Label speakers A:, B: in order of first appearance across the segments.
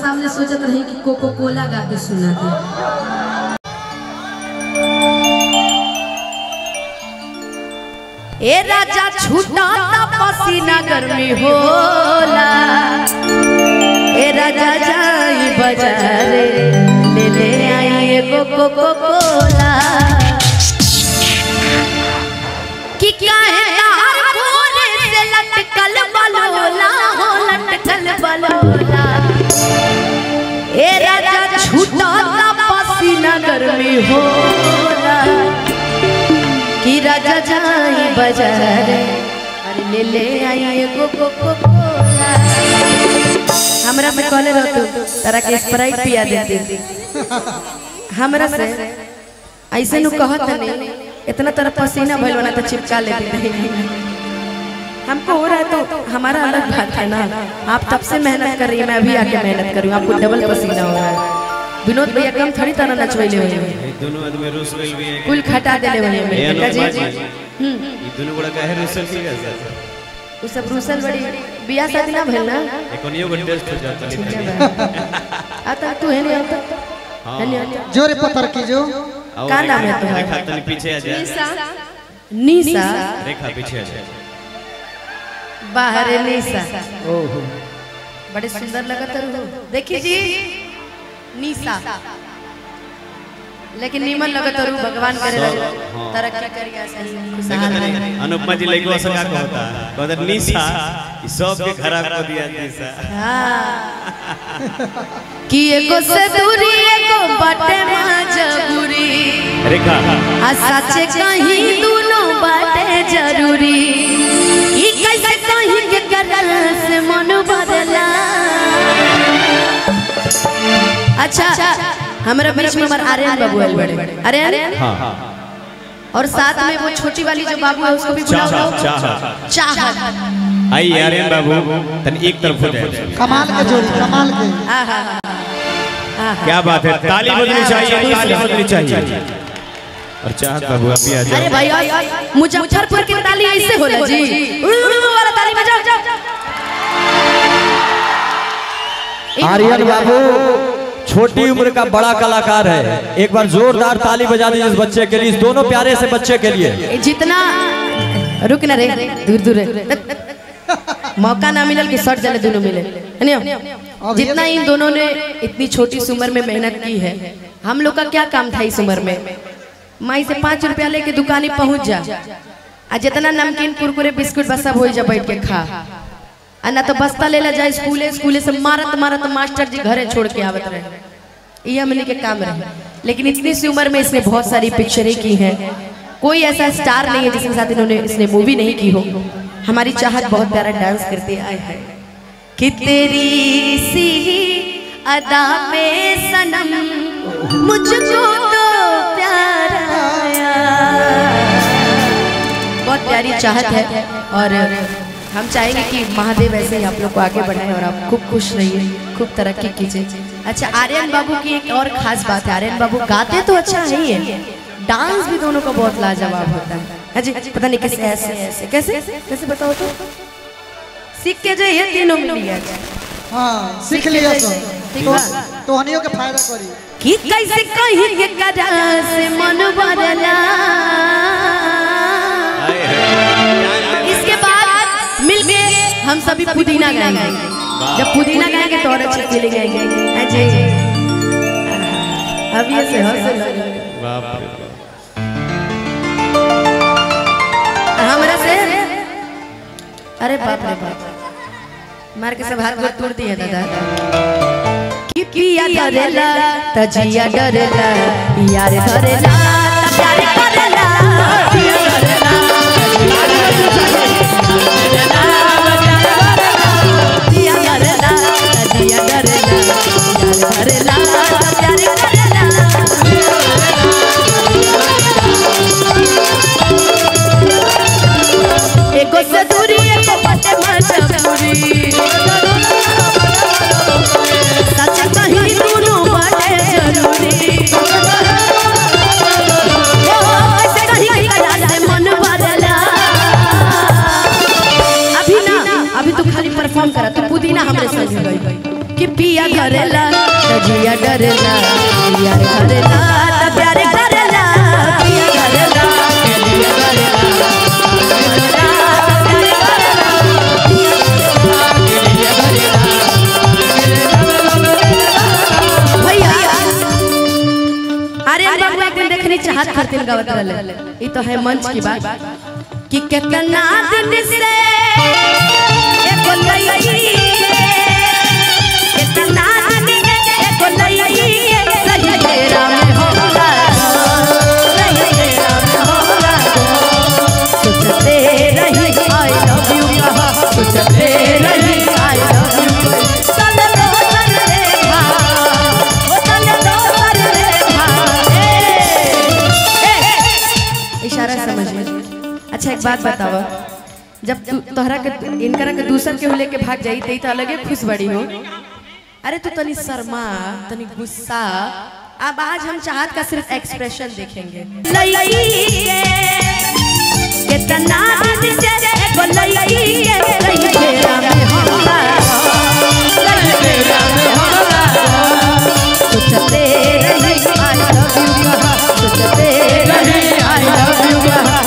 A: सामने सोचत रही कि कोको कोला गा के सुना दे। ए राजा छूटा पसीना गर्मी होला, ए राजा जाई बाजार ले ले आई एगो कोको कोला। कि काहे तार कोरे से लटकल बलोला हो, लटकल बलोला। ए राजा छूटा पसीना गर्मी होला, कि राजा जाई बाजार अरे ले ले आई एगो कोको कोला। हमरा में कहले रहतो तारा के स्प्राइट पिया देती, हमरा से ऐसे नु कहत नहीं इतना तरह पसीना भइल बना तो चिपका लेते। हमको हो रहा है तो हमारा अलग बात है ना। आप तब से मेहनत कर रही है, मैं अभी आके मेहनत कर रही हूँ, आपको डबल पसीना हो रहा है। विनोद भैया कम थोड़ी तरह नचवैले हुए हैं, दोनों आदमी रुस गइल भी है, कुल खटा देले हुए हैं बेटा जी। ये दोनों बड़ा काहे रुसल की है सर, उ सब रुसल बड़ी बियाह शादी ना भइल ना, एकोनियो को टेस्ट हो जाता है। आता तू है नहीं आता, हां जोरे पत्थर की जो का नाम है तुम्हारा? रेखा तनी पीछे आ जा। निशा रेखा पीछे आ जा, बाहर निशा। ओहो बड़े सुंदर लगत रहो, देखी जी निशा, लेकिन नीमन लगत रहो। भगवान करे तरक्की करिया सही खुशहाल रहे। अनुपमा जी लइको संगा कहता कहता निशा ई सब के खराब कर दिया निशा। हां कि एगो से दूरी एगो बाटे मजबूरी, रेखा आ सच्चे कहीं दोनों बाटे जरूरी। ई कैसे कहीं के करल से मन बदला। अच्छा हमारा बीच में हमारे आर्यन बाबू आए बड़े, आर्यन हां, और साथ में वो छोटी वाली जो बाबू है उसको भी बुलाओ। चाहत आई आर्यन बाबू तन एक तरफ हो जाए, कमाल के जोड़ी, कमाल के। क्या बात है, ताली बजनी चाहिए, ताली बजनी चाहिए। और चाहत बाबू आप भी आ जाओ। अरे भाई मुजफ्फरपुर की ताली ऐसे होला जी, वाला ताली बजाओ।
B: आर्यन बाबू छोटी उम्र का बड़ा कलाकार है, एक बार जोरदार ताली बजा दीजिए इस बच्चे के लिए, इस दोनों प्यारे से बच्चे के लिए।
A: जितना रुक न रे, दूर दूर मौका ना मिलल कि शॉट जले दोनों मिले। जितना इन दोनों ने इतनी छोटी उम्र में मेहनत की है, हम लोग का क्या काम था इस उम्र में? माई से 5 रुपया लेके दुकानी पहुंच जा, आ जितना नमकीन कुरकुरे बिस्कुट बस सब हो जा बैठ के खा, आ ना तो बस्ता ले ला जाए स्कूले से मारत मारत मास्टर जी घरे छोड़ के आवत रहे। ये हमने के काम रहे, लेकिन इतनी सी उम्र में इसने बहुत सारी पिक्चरें की हैं। कोई ऐसा स्टार नहीं है जिसके साथ इसने मूवी नहीं की हो। हमारी चाहत बहुत प्यारा डांस करती आए है कि तेरी सी अदा में सनम मुझको तो प्यार आया। बहुत प्यारी चाहत है और हम चाहेंगे कि महादेव ऐसे ही आप लोग को आगे बढ़ाएं और आप खूब खुश रहिए, खूब तरक्की कीजिए। अच्छा आर्यन बाबू की एक और खास बात है, आर्यन बाबू गाते तो अच्छा ही है, डांस भी दोनों का बहुत लाजवाब होता है। अजी पता नहीं कैसे ऐसे ऐसे कैसे कैसे बताओ तो, सीख के जो ये तीनों मिलिए।
C: हां सीख लिया तो हनियों के फायदा करी
A: कि कैसे कहीं के करा से मन बदला। इसके बाद मिलके हम सभी पुदीना गाएंगे, जब पुदीना गाएंगे तो और अच्छी फीलिंग आएगी। अजय अब ये से हमरा से अरे बाप रे बाप मार के सब हाथ गोड़ तोड़ दिए दादा। कि पिया डरेला तजिया डरेला, यार डरेला प्यार करेला, पिया डरेला पिया डरेला तजिया डरेला, यार डरेला प्यार करेला। एको से दूरी एको बाटे मजबूरी, सच कहीं दोनों बाटे जरूरी। ऐसे कहीं कला से मन बदला। अभी ना अभी तो खाली परफॉर्म करा, तो पुदीना हमरे संग गई कि पिया करेला तजिया डरेला पिया करेला त प्यार करेला पिया करेला तजिया डरेला भैया अरे बाबू एक दिन देखनी चाहत खातिर गावत रहले ई तो है मंच की बात कि कितना दिन से एक लई कितना दिन से एक लई रही तेरा में होगा रही तेरा में होगा सोचते रही आई लव यू कहा सोचते रही आई लव यू चल दो कर रे भा ओ चल दो कर रे भा इशारा समझिए। अच्छा एक बात बताओ जब तोहरा के इनकरा के दूसर के लेके भाग जाई तई तो अलगे खुश बड़ी हो। अरे तू तनी शर्मा तनी गुस्सा। अब आज हम चाहत का सिर्फ एक्सप्रेशन देखेंगे। कितना दिन से एगो लई रही तेरा में होला रही तेरा में होला सोचते रही आई लव यू कहा सोचते रही आई लव यू कहा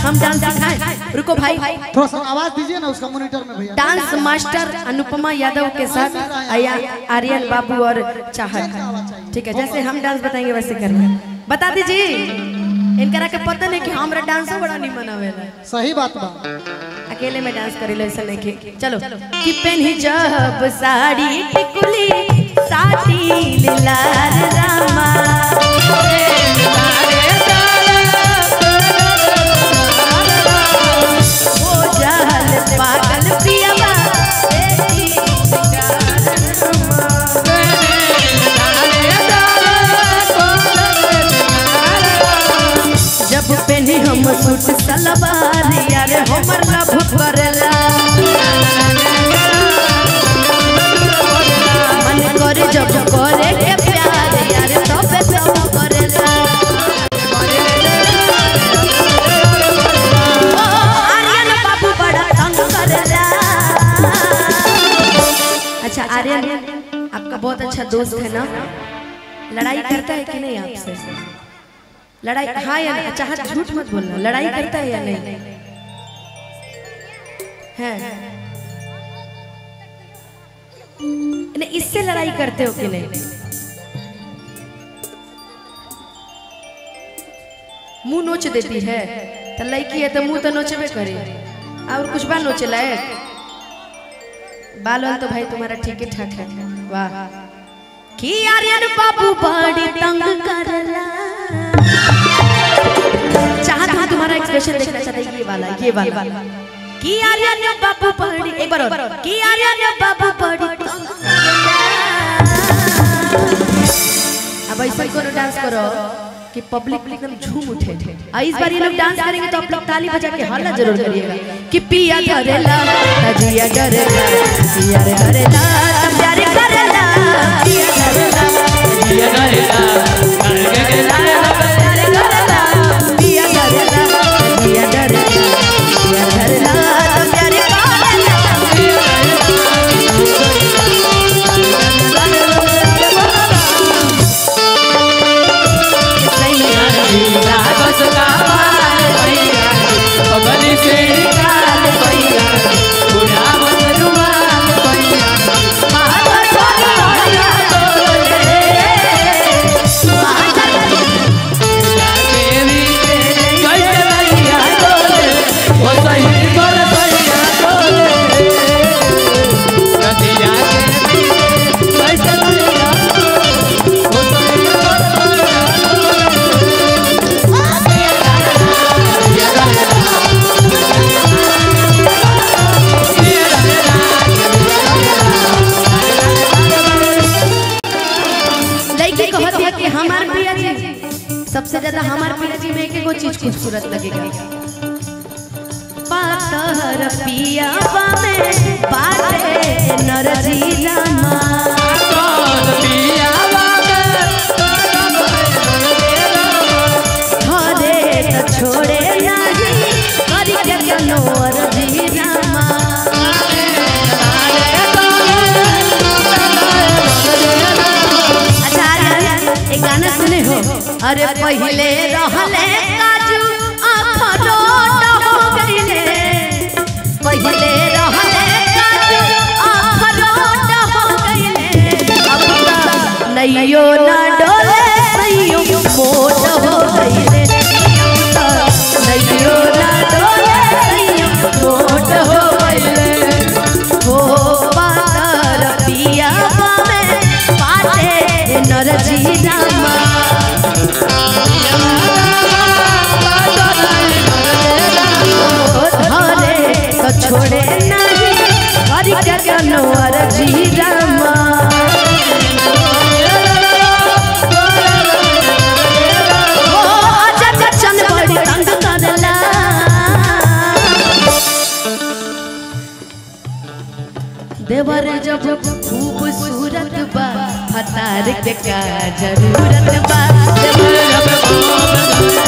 A: हम डांस सिखाएं। रुको भाई
C: थोड़ा सा आवाज दीजिए ना उसका मॉनिटर में भैया।
A: डांस मास्टर अनुपमा यादव के साथ आर्यन बाबू और चाहत। ठीक है जैसे हम डांस बताएंगे वैसे करना। बता दीजिए इनकरा के पता नहीं कि हमरा डांस बड़ा नहीं मनावेला।
C: सही बात बा
A: अकेले में डांस करेला ऐसा नहीं कि चलो कि पहनी जब साड़ी टिकुली साथी लाल रामा पागल पियावा जब पहनी हम सूट सलवार यार हमर लव करेला मन करे जब करे के प्यार यार तबे सब करेला अच्छा आर्यन आपका बहुत अच्छा दोस्त है ना लड़ाई करता है कि नहीं आपसे लड़ाई हाँ या नहीं चाहत झूठ मत बोलना लड़ाई करता है या नहीं है नहीं इससे लड़ाई करते हो कि नहीं मुंह नोच देती है तो लड़की है तो मुंह तो नोचबे करे और कुछ बार नोचे लायक बाल वाल तो भाई तुम्हारा ठीक है ठाक है वाह कि आर्यन बाबू बड़ी तंग करला चाहत हूं तुम्हारा एक्सप्रेशन देखना चाहता है ये वाला कि आर्यन बाबू बड़ी एक बार और कि आर्यन बाबू बड़ी तंग अब ऐसा करो डांस करो कि पब्लिक एकदम झूम उठे इस बार ये लोग डांस करेंगे तो आप लोग ताली बजा के हल्ला जरूर करिएगा कि पिया करेला तजिया डरेला पिया करेला तब प्यार करेला पिया करेला पिया करेला पिया करेला पिया करेला पिया डरेला पिया करेला तब प्यार एगो चीज खूबसूरत लगेगा। पातर पियावा में बाटे नरजी रामा, हरे त छोड़े नहीं करी के जनोर जी रामा। अच्छा एक गाना सुने हो, अरे पहले रहले काजू अखरोट हो गइले, पहले रहले काजू अखरोट हो गइले, अब नैयो ना डोले सैयो मोट हो गइले, नैयो ना डोले सैयो मोट हो गइले। हो पातर पियावा में बाटे नरजी रामा, धरे तो छोड़े नहीं करी के जनोर जी रामा। चल बड़ी तंग करला, देवर जब खूबसूरत बा हतार के का जरूरत बा, देवर जब